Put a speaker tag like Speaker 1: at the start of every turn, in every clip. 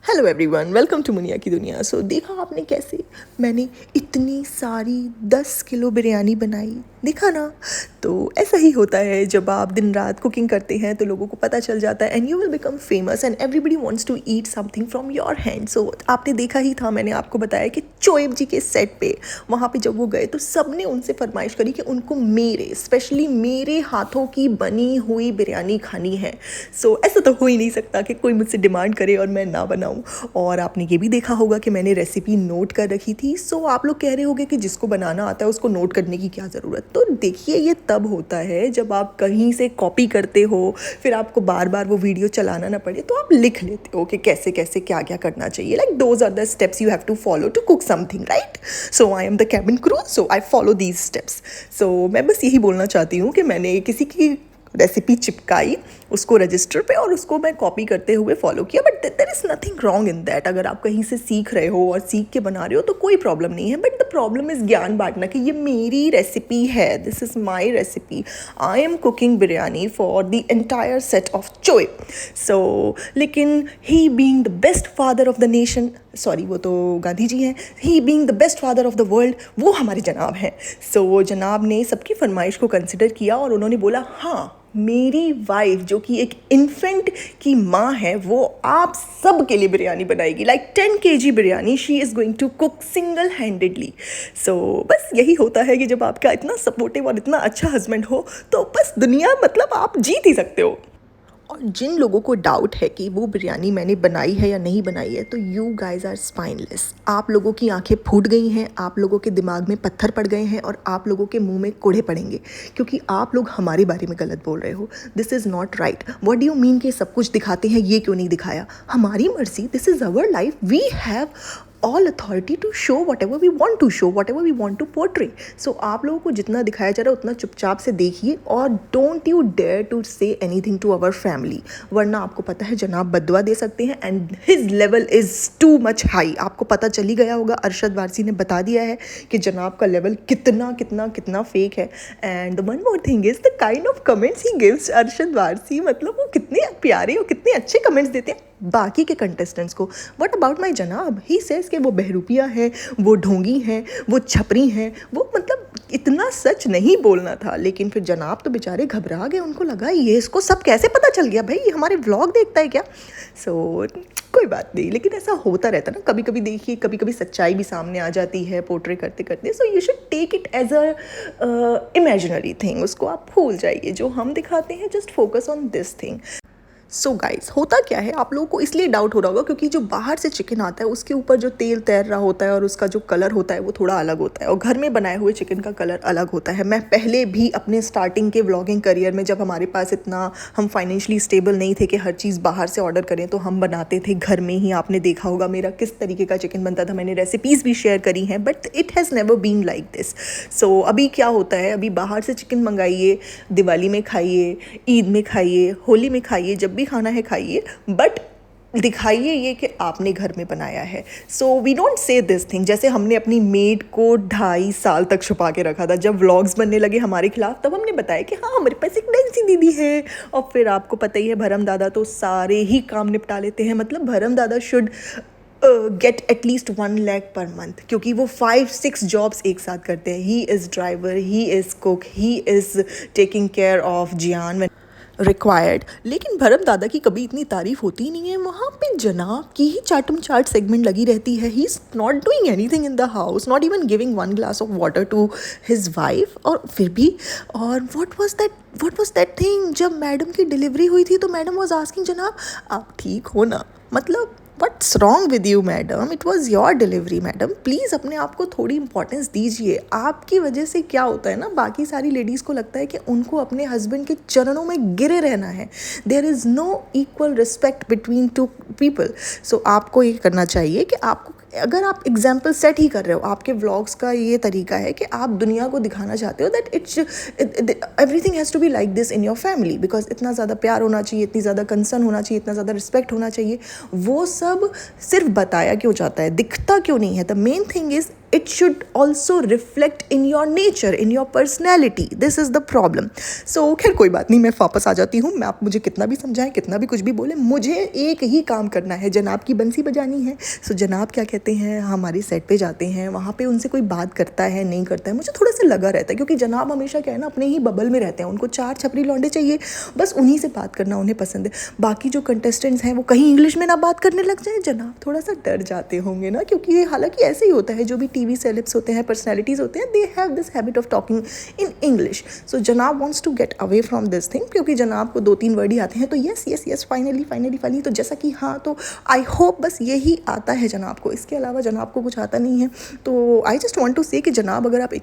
Speaker 1: Hello everyone, welcome to Muniya की दुनिया। सो देखा आपने कैसे मैंने इतनी सारी 10 किलो बिरयानी बनाई, देखा ना। तो ऐसा ही होता है जब आप दिन रात कुकिंग करते हैं तो लोगों को पता चल जाता है and you will become famous and everybody wants to eat something from your hand. So आपने देखा ही था, मैंने आपको बताया कि शोएब जी के सेट पे वहाँ पे जब वो गए तो सब ने उनसे फरमाइश करी कि उनको मेरे स्पेशली मेरे हाथों की बनी हुई बिरयानी खानी है। सो ऐसा तो हो ही नहीं सकता कि कोई मुझसे डिमांड करे और मैं ना बनाऊँ। और आपने ये भी देखा होगा कि मैंने रेसिपी नोट कर रखी थी। सो आप लोग कह रहे होंगे कि जिसको बनाना आता है उसको नोट करने की क्या ज़रूरत। तो देखिए, ये तब होता है जब आप कहीं से कॉपी करते हो, फिर आपको बार बार वो वीडियो चलाना ना पड़े, तो आप लिख लेते हो कि कैसे कैसे क्या क्या करना चाहिए। Like those are the steps you have to follow to cook something, right. So I am the cabin crew, so I follow these steps. So मैं बस यही बोलना चाहती हूँ कि मैंने किसी की रेसिपी चिपकाई उसको रजिस्टर पे और उसको मैं कॉपी करते हुए फॉलो किया, but there is nothing wrong in that. अगर आप कहीं से सीख रहे हो और सीख के बना रहे हो तो कोई प्रॉब्लम नहीं है, बट द प्रॉब्लम इज़ ज्ञान बांटना कि ये मेरी रेसिपी है, this is my recipe, I am cooking biryani for the entire set of Shoaib. So लेकिन he being the best father of the nation, sorry वो तो गांधी जी हैं, he being the best father of the world, वो हमारे जनाब हैं। सो जनाब ने सबकी फरमाइश को कंसिडर किया और उन्होंने बोला हाँ, मेरी वाइफ जो कि एक इन्फेंट की माँ है वो आप सब के लिए बिरयानी बनाएगी, like 10 kg biryani she is going to cook single handedly. So बस यही होता है कि जब आपका इतना सपोर्टिव और इतना अच्छा हस्बैंड हो तो बस दुनिया मतलब आप जीत ही सकते हो। और जिन लोगों को डाउट है कि वो बिरयानी मैंने बनाई है या नहीं बनाई है, तो यू गाइज आर स्पाइनलेस। आप लोगों की आंखें फूट गई हैं, आप लोगों के दिमाग में पत्थर पड़ गए हैं और आप लोगों के मुंह में कोड़े पड़ेंगे क्योंकि आप लोग हमारे बारे में गलत बोल रहे हो। This is not right. What do you mean कि सब कुछ दिखाते हैं, ये क्यों नहीं दिखाया? हमारी मर्जी, this is our life, we have all authority to show whatever we want to show, whatever we want to portray. So आप लोगों को जितना दिखाया जा रहा है उतना चुपचाप से देखिए और don't you dare to say anything to our family, वरना आपको पता है जनाब बददुआ दे सकते हैं and his level is too much high. आपको पता चल ही गया होगा, अरशद वारसी ने बता दिया है कि जनाब का लेवल कितना कितना कितना फेक है। And one more thing is the kind of comments he gives Arshad Warsi, मतलब वो कितने प्यारे और कितने अच्छे कमेंट्स देते हैं बाकी के कंटेस्टेंट्स को। व्हाट अबाउट माई जनाब, ही सेज कि वो बहरूपिया है, वो ढोंगी हैं, वो छपरी हैं, वो मतलब इतना सच नहीं बोलना था। लेकिन फिर जनाब तो बेचारे घबरा गए, उनको लगा ये इसको सब कैसे पता चल गया, भाई ये हमारे व्लॉग देखता है क्या। सो कोई बात नहीं, लेकिन ऐसा होता रहता ना कभी कभी। देखिए कभी कभी सच्चाई भी सामने आ जाती है पोर्ट्रे करते करते। So you should take it as a imaginary thing, उसको आप भूल जाइए। जो हम दिखाते हैं just focus on this thing. So guys, होता क्या है, आप लोगों को इसलिए डाउट हो रहा होगा क्योंकि जो बाहर से चिकन आता है उसके ऊपर जो तेल तैर रहा होता है और उसका जो कलर होता है वो थोड़ा अलग होता है और घर में बनाए हुए चिकन का कलर अलग होता है। मैं पहले भी अपने स्टार्टिंग के व्लॉगिंग करियर में, जब हमारे पास इतना हम फाइनेंशियली स्टेबल नहीं थे कि हर चीज़ बाहर से ऑर्डर करें, तो हम बनाते थे घर में ही। आपने देखा होगा मेरा किस तरीके का चिकन बनता था, मैंने रेसिपीज़ भी शेयर करी हैं, but it has never been like this. So अभी क्या होता है, अभी बाहर से चिकन मंगाइए, दिवाली में खाइए, ईद में खाइए, होली में खाइए, जब भी खाना है खाइए, बट दिखाइए ये कि आपने घर में बनाया है। So we don't say this thing. जैसे हमने अपनी मेड को 2.5 साल तक छुपा के रखा था, जब व्लॉग्स बनने लगे हमारे खिलाफ तब हमने बताया कि हाँ हमारे पास एक नैन्सी दीदी है। और फिर आपको पता ही है भरम दादा तो सारे ही काम निपटा लेते हैं, मतलब भरम दादा should get at least 1 lakh per month, क्योंकि वो 5-6 जॉब्स एक साथ करते हैं। He is driver, he is cook, he is taking care of जियान रिक्वायर्ड। लेकिन भरम दादा की कभी इतनी तारीफ होती नहीं है, वहाँ पे जनाब की ही चाटम चाट सेगमेंट लगी रहती है। He is not doing anything in the house, not even giving 1 glass of water to his wife. और फिर भी, और व्हाट वाज दैट थिंग, जब मैडम की डिलीवरी हुई थी तो मैडम वाज आस्किंग जनाब आप ठीक हो ना, मतलब what's wrong with you madam, it was your delivery madam, please अपने आप को थोड़ी इंपॉर्टेंस दीजिए। आपकी वजह से क्या होता है ना, बाकी सारी लेडीज़ को लगता है कि उनको अपने हस्बैंड के चरणों में गिरे रहना है। There is no equal respect between two people. So आपको ये करना चाहिए कि आपको, अगर आप एग्जाम्पल सेट ही कर रहे हो, आपके व्लॉग्स का ये तरीका है कि आप दुनिया को दिखाना चाहते हो that it's everything has to be like this in your family, because इतना ज़्यादा प्यार होना चाहिए, इतनी ज़्यादा कंसर्न होना चाहिए, इतना ज़्यादा रिस्पेक्ट होना चाहिए। वो सब सिर्फ बताया क्यों जाता है, दिखता क्यों नहीं है? The main thing is it should also reflect in your nature, in your personality. This is the problem. So खैर कोई बात नहीं, मैं वापस आ जाती हूँ. मैं आप मुझे कितना भी समझाएं, कितना भी कुछ भी बोले, मुझे एक ही काम करना है, जनाब की बंसी बजानी है. सो जनाब क्या कहते हैं, हमारे सेट पे जाते हैं, वहाँ पे उनसे कोई बात करता है नहीं करता है, मुझे थोड़ा सा लगा रहता है, क्योंकि जनाब हमेशा क्या है ना, अपने ही बबल में रहते हैं. उनको 4 छपरी लौंडे चाहिए, बस उन्हीं से बात करना उन्हें पसंद है. बाकी जो कंटेस्टेंट्स हैं वो कहीं इंग्लिश में ना बात करने लग जाए. जनाब थोड़ा सा डर जाते होंगे ना, क्योंकि ये हालांकि ऐसे ही होता है, जो भी टीवी सेलेब्स होते हैं, पर्सनैलिटीज़ होते हैं, they have this habit of talking in English. So जनाब wants to get away from this thing, क्योंकि जनाब को 2-3 वर्ड ही आते हैं. तो यस यस यस, फाइनली, तो जैसा कि हाँ, तो आई होप बस यही आता है जनाब को, इसके अलावा जनाब को कुछ आता नहीं है. तो आई जस्ट वॉन्ट टू से कि जनाब अगर आप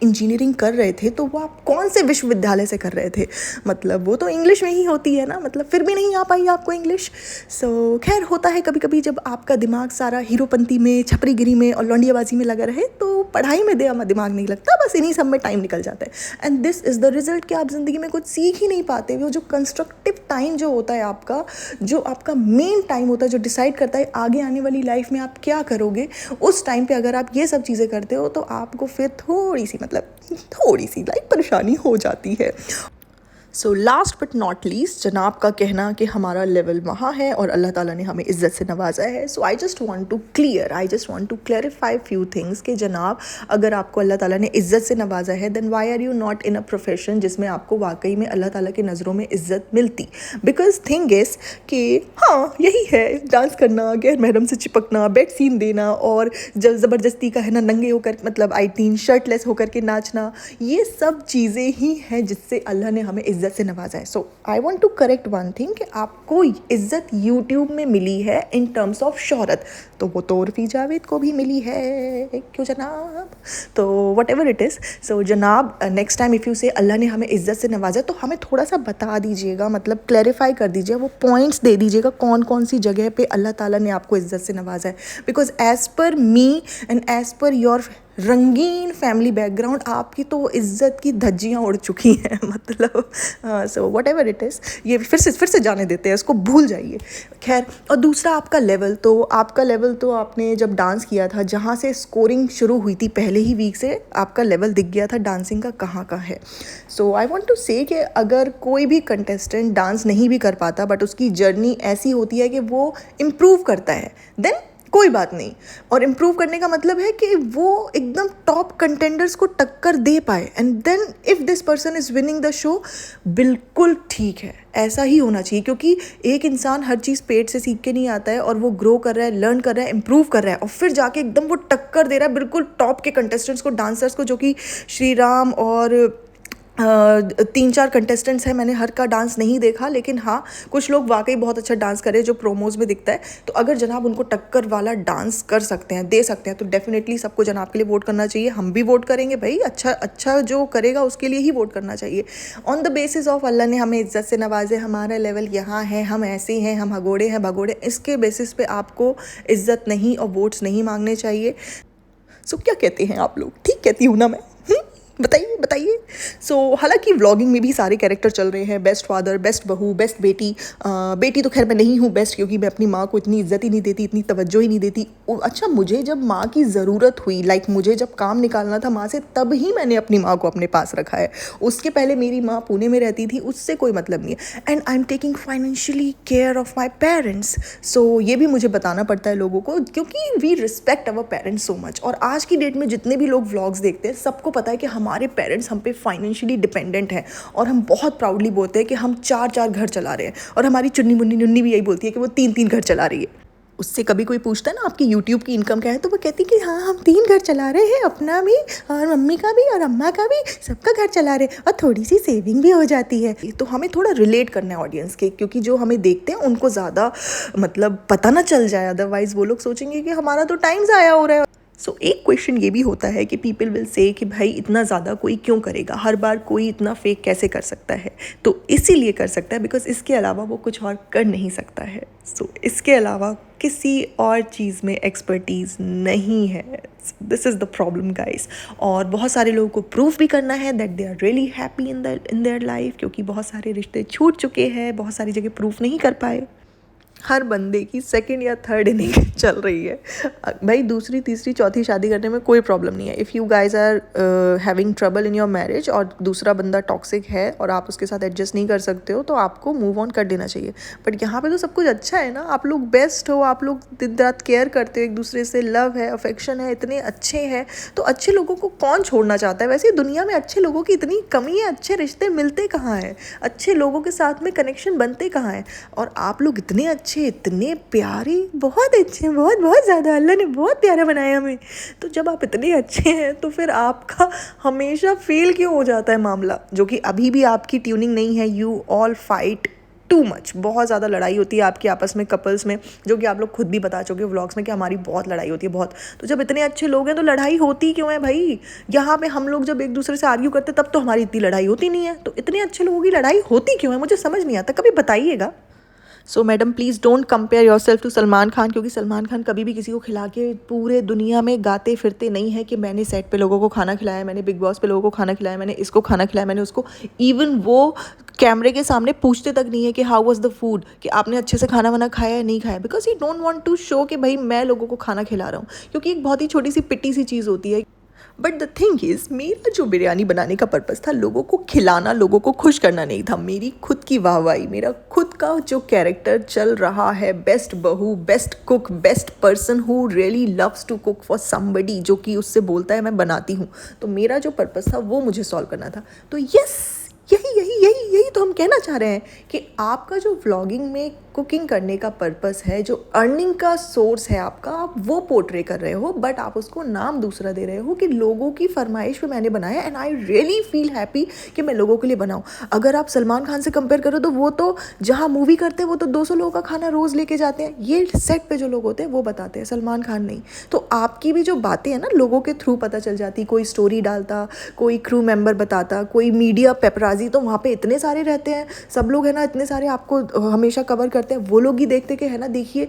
Speaker 1: इंजीनियरिंग कर रहे थे तो वो आप कौन से विश्वविद्यालय से कर रहे थे, मतलब वो तो इंग्लिश में ही होती है ना, मतलब फिर भी नहीं आ पाई आपको इंग्लिश. सो खैर होता है कभी कभी, जब आपका दिमाग सारा हीरोपंती में, छपरीगिरी में और लौंडियाबाजी में लगा रहे तो पढ़ाई में दिमाग नहीं लगता, बस इन्हीं सब में टाइम निकल जाता है. And this is the result कि आप ज़िंदगी में कुछ सीख ही नहीं पाते. वो जो कंस्ट्रक्टिव टाइम जो होता है आपका, जो आपका मेन टाइम होता है, जो डिसाइड करता है आगे आने वाली लाइफ में आप क्या करोगे, उस टाइम पे अगर आप ये सब चीज़ें करते हो तो आपको फिर थोड़ी सी लाइक परेशानी हो जाती है. So last but not least, जनाब का कहना कि हमारा लेवल वहाँ है और अल्लाह ताला ने हमें इज़्ज़त से नवाजा है. So I just want to clarify few things कि जनाब अगर आपको अल्लाह ताला ने इज़्ज़त से नवाजा है, then why are you not in a profession जिसमें आपको वाकई में अल्लाह ताला की नज़रों में इज़्ज़त मिलती. बिकॉज थिंग इज़ कि हाँ यही है, डांस करना, गैर महरम से चिपकना, बेड सीन देना और जब ज़बरदस्ती का है ना नंगे होकर, मतलब आई मीन शर्टलेस होकर के नाचना, ये सब चीज़ें ही हैं जिससे अल्लाह ने हमें इज़्ज़त से नवाजा है. So I want to correct one thing कि आपको इज़्ज़त यूट्यूब में मिली है इन टर्म्स ऑफ शोहरत, तो वो तो उर्फी जावेद को भी मिली है, क्यों जनाब. तो वट एवर इट इज़. सो जनाब नेक्स्ट टाइम इफ़ यू से अल्लाह ने हमें इज़्ज़त से नवाजा, तो हमें थोड़ा सा बता दीजिएगा, मतलब क्लैरिफाई कर दीजिए, वो पॉइंट्स दे दीजिएगा कौन कौन सी जगह पे अल्लाह ताला ने आपको इज़्ज़त से नवाजा है. Because as per me and as per your रंगीन फैमिली बैकग्राउंड, आपकी तो इज़्ज़त की धज्जियाँ उड़ चुकी हैं, मतलब so what ever it is, ये फिर से जाने देते हैं, इसको भूल जाइए. खैर, और दूसरा आपका लेवल तो आपने जब डांस किया था, जहाँ से स्कोरिंग शुरू हुई थी पहले ही वीक से आपका लेवल दिख गया था डांसिंग का कहाँ का है. सो आई वॉन्ट टू से कि अगर कोई भी कंटेस्टेंट डांस नहीं भी कर पाता बट उसकी जर्नी ऐसी होती है कि वो इम्प्रूव करता है, देन कोई बात नहीं. और इम्प्रूव करने का मतलब है कि वो एकदम टॉप कंटेंडर्स को टक्कर दे पाए, and then if this person is winning the show, बिल्कुल ठीक है, ऐसा ही होना चाहिए. क्योंकि एक इंसान हर चीज़ पेट से सीख के नहीं आता है, और वो ग्रो कर रहा है, लर्न कर रहा है, इम्प्रूव कर रहा है, और फिर जाके एकदम वो टक्कर दे रहा है बिल्कुल टॉप के कंटेस्टेंट्स को, डांसर्स को, जो कि श्री राम और 3-4 कंटेस्टेंट्स हैं. मैंने हर का डांस नहीं देखा, लेकिन हाँ कुछ लोग वाकई बहुत अच्छा डांस करे जो प्रोमोज में दिखता है. तो अगर जनाब उनको टक्कर वाला डांस कर सकते हैं, दे सकते हैं, तो डेफिनेटली सबको जनाब के लिए वोट करना चाहिए. हम भी वोट करेंगे भाई, अच्छा जो करेगा उसके लिए ही वोट करना चाहिए. ऑन द बेसिस ऑफ अल्लाह ने हमें इज़्ज़त से नवाजे, हमारा लेवल यहाँ है, हम ऐसे हैं, हम हगोड़े हैं भगोड़े, इसके बेसिस पे आपको इज़्ज़त नहीं और वोट्स नहीं मांगने चाहिए. सो क्या कहते हैं आप लोग, ठीक कहती हूँ ना मैं? बताइए. सो हालांकि व्लॉगिंग में भी सारे कैरेक्टर चल रहे हैं, बेस्ट फादर, बेस्ट बहू, बेस्ट बेटी. बेटी तो खैर मैं नहीं हूँ बेस्ट, क्योंकि मैं अपनी माँ को इतनी इज्जत ही नहीं देती, इतनी तवज्जो ही नहीं देती. अच्छा, मुझे जब माँ की ज़रूरत हुई, लाइक मुझे जब काम निकालना था माँ से, तब ही मैंने अपनी माँ को अपने पास रखा है. उसके पहले मेरी माँ पुणे में रहती थी, उससे कोई मतलब नहीं है. And I am taking financially care of my parents. So ये भी मुझे बताना पड़ता है लोगों को, क्योंकि we respect our parents so much. और आज की डेट में जितने भी लोग व्लॉग्स देखते हैं, सबको पता है कि हमारे पेरेंट्स हम पे फाइनेंशियली डिपेंडेंट हैं, और हम बहुत प्राउडली बोलते हैं कि हम 4 घर चला रहे हैं. और हमारी चुन्नी मुन्नी नुन्नी भी यही बोलती है कि वो 3 घर चला रही है. उससे कभी कोई पूछता है ना आपकी यूट्यूब की इनकम क्या है, तो वो कहती कि हाँ हम 3 घर चला रहे हैं, अपना भी और मम्मी का भी और अम्मा का भी, सबका घर चला रहे हैं, और थोड़ी सी सेविंग भी हो जाती है. तो हमें थोड़ा रिलेट करना है ऑडियंस के, क्योंकि जो हमें देखते हैं उनको ज़्यादा मतलब पता ना चल जाए, अदरवाइज़ वो लोग सोचेंगे कि हमारा तो टाइम ज़ाया हो रहा है. सो एक क्वेश्चन ये भी होता है कि पीपल विल से कि भाई इतना ज़्यादा कोई क्यों करेगा, हर बार कोई इतना फेक कैसे कर सकता है. तो इसीलिए कर सकता है बिकॉज इसके अलावा वो कुछ और कर नहीं सकता है. सो इसके अलावा किसी और चीज़ में एक्सपर्टीज़ नहीं है. This is the problem guys. और बहुत सारे लोगों को प्रूफ भी करना है that they are really happy in their life, क्योंकि बहुत सारे रिश्ते छूट चुके हैं, बहुत सारी जगह प्रूफ नहीं कर पाए. हर बंदे की सेकंड या थर्ड इनिंग चल रही है। भाई दूसरी तीसरी चौथी शादी करने में कोई प्रॉब्लम नहीं है। If you guys are having trouble in your marriage और दूसरा बंदा टॉक्सिक है और आप उसके साथ एडजस्ट नहीं कर सकते हो तो आपको मूव ऑन कर देना चाहिए। बट यहाँ पे तो सब कुछ अच्छा है ना, आप लोग बेस्ट हो, आप लोग दिन रात केयर करते हो एक दूसरे से, लव है, अफेक्शन है, इतने अच्छे हैं। तो अच्छे लोगों को कौन छोड़ना चाहता है? वैसे दुनिया में अच्छे लोगों की इतनी कमी है, अच्छे रिश्ते मिलते कहाँ हैं, अच्छे लोगों के साथ में कनेक्शन बनते कहाँ हैं? और आप लोग इतने अच्छे, इतने प्यारे, बहुत अच्छे, बहुत बहुत ज़्यादा, अल्लाह ने बहुत प्यारा बनाया हमें। तो जब आप इतने अच्छे हैं तो फिर आपका हमेशा फेल क्यों हो जाता है मामला, जो कि अभी भी आपकी ट्यूनिंग नहीं है। You all fight too much, बहुत ज़्यादा लड़ाई होती है आपकी आपस में, कपल्स में, जो कि आप लोग खुद भी बता चुके हो व्लॉग्स में कि हमारी बहुत लड़ाई होती है, बहुत। तो जब इतने अच्छे लोग हैं तो लड़ाई होती क्यों है भाई? यहाँ पे हम लोग जब एक दूसरे से आर्ग्यू करते तब तो हमारी इतनी लड़ाई होती नहीं है, तो इतने अच्छे लोगों की लड़ाई होती क्यों है? मुझे समझ नहीं आता, कभी बताइएगा। So madam please don't compare yourself to Salman Khan, क्योंकि सलमान खान कभी भी किसी को खिला के पूरे दुनिया में गाते फिरते नहीं है कि मैंने सेट पे लोगों को खाना खिलाया, मैंने बिग बॉस पे लोगों को खाना खिलाया, मैंने इसको खाना खिलाया, मैंने उसको। इवन वो कैमरे के सामने पूछते तक नहीं है कि हाउ वॉज द फूड, कि आपने अच्छे से खाना वाना खाया या नहीं खाया, because he don't want to show कि भाई मैं लोगों को खाना खिला रहा हूँ, क्योंकि एक बहुत ही छोटी सी पिट्टी सी चीज़ होती है। बट द थिंग इज़, मेरा जो बिरयानी बनाने का पर्पज़ था लोगों को खिलाना, लोगों को खुश करना नहीं था। मेरी खुद की वाहवाही, मेरा खुद का जो कैरेक्टर चल रहा है, बेस्ट बहू, best cook, best person who really loves to cook for somebody, जो कि उससे बोलता है मैं बनाती हूँ। तो मेरा जो पर्पज़ था वो मुझे सॉल्व करना था। तो यस, यही तो हम कहना चाह रहे हैं कि आपका जो व्लॉगिंग में कुकिंग करने का पर्पस है, जो अर्निंग का सोर्स है आपका, आप वो पोर्ट्रे कर रहे हो, बट आप उसको नाम दूसरा दे रहे हो कि लोगों की फरमाइश पे मैंने बनाया। And I really feel happy कि मैं लोगों के लिए बनाऊँ। अगर आप सलमान खान से कंपेयर करो तो वो तो जहाँ मूवी करते हैं वो तो 200 लोगों का खाना रोज़ लेके जाते हैं। ये सेट पे जो लोग होते हैं वो बताते हैं, सलमान खान नहीं। तो आपकी भी जो बातें हैं ना लोगों के थ्रू पता चल जाती, कोई स्टोरी डालता, कोई क्रू मेंबर बताता, कोई मीडिया पेपराजी, तो वहाँ पे इतने सारे रहते हैं, सब लोग है ना, इतने सारे आपको हमेशा कवर करते हैं। वो लोग ही देखते कि है ना, देखिए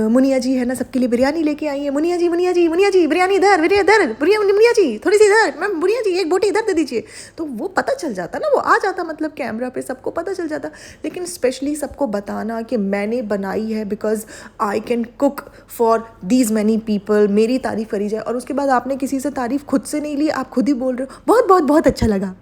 Speaker 1: मुनिया जी है ना सबके लिए बिरयानी लेके आई है, मुनिया जी बिरयानी इधर, मुनिया जी थोड़ी सी इधर, मैम मुनिया जी एक बोटी इधर दे दीजिए। तो वो पता चल जाता ना, वो आ जाता, मतलब कैमरा पे सबको पता चल जाता। लेकिन स्पेशली सबको बताना कि मैंने बनाई है because I can cook for these many people, मेरी तारीफ़ करी जाए। और उसके बाद आपने किसी से तारीफ़ खुद से नहीं ली, आप खुद ही बोल रहे हो बहुत बहुत बहुत अच्छा लगा,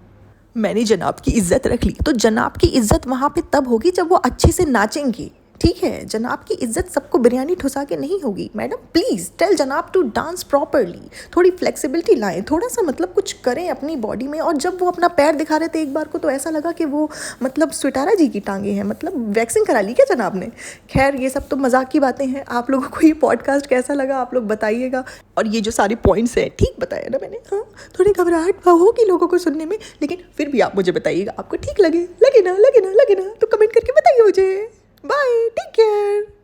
Speaker 1: मैंने जनाब की इज्जत रख ली। तो जनाब की इज्जत वहाँ पे तब होगी जब वो अच्छे से नाचेंगी, ठीक है? जनाब की इज्जत सबको बिरयानी ठुसा के नहीं होगी। मैडम प्लीज़ टेल जनाब टू डांस प्रॉपरली, थोड़ी फ्लेक्सिबिलिटी लाएं, थोड़ा सा मतलब कुछ करें अपनी बॉडी में। और जब वो अपना पैर दिखा रहे थे एक बार को तो ऐसा लगा कि वो मतलब स्विटारा जी की टांगे हैं, मतलब वैक्सिंग करा ली क्या जनाब ने? खैर ये सब तो मजाक की बातें हैं। आप लोगों को ये पॉडकास्ट कैसा लगा आप लोग बताइएगा। और ये जो सारे पॉइंट्स हैं ठीक बताया ना मैंने? हाँ, थोड़ी घबराहट होगी लोगों को सुनने में, लेकिन फिर भी आप मुझे बताइएगा, आपको ठीक लगे ना तो कमेंट करके बताइए मुझे। Bye. Take care.